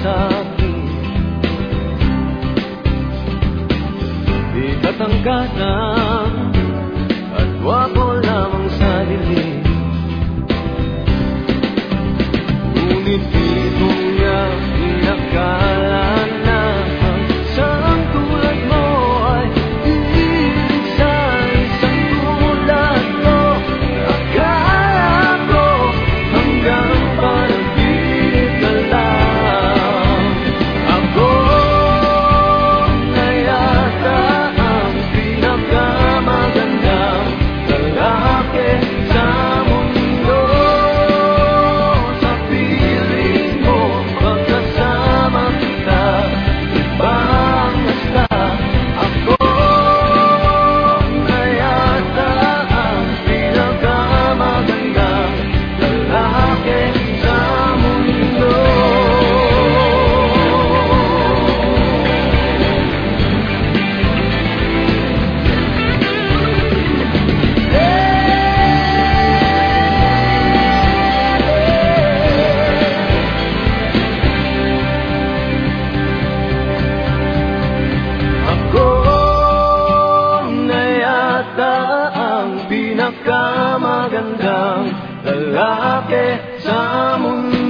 sa'kin. Di katangkadan at wapo lamang sa dilim, ngunit di ko nga inakala na ang isang tulad mo ay hilig sa isang tulad mo. Akala ko hanggang panaginip na lang. Ako na yata ang pinakamagandang lalaki sa mundo. Sa piling mo pagkasama kita, ibang basta. Ako na yata ang pinakamagandang lalaki sa mundo. Ako na yata ang pinakamagandang lalaki sa mundo.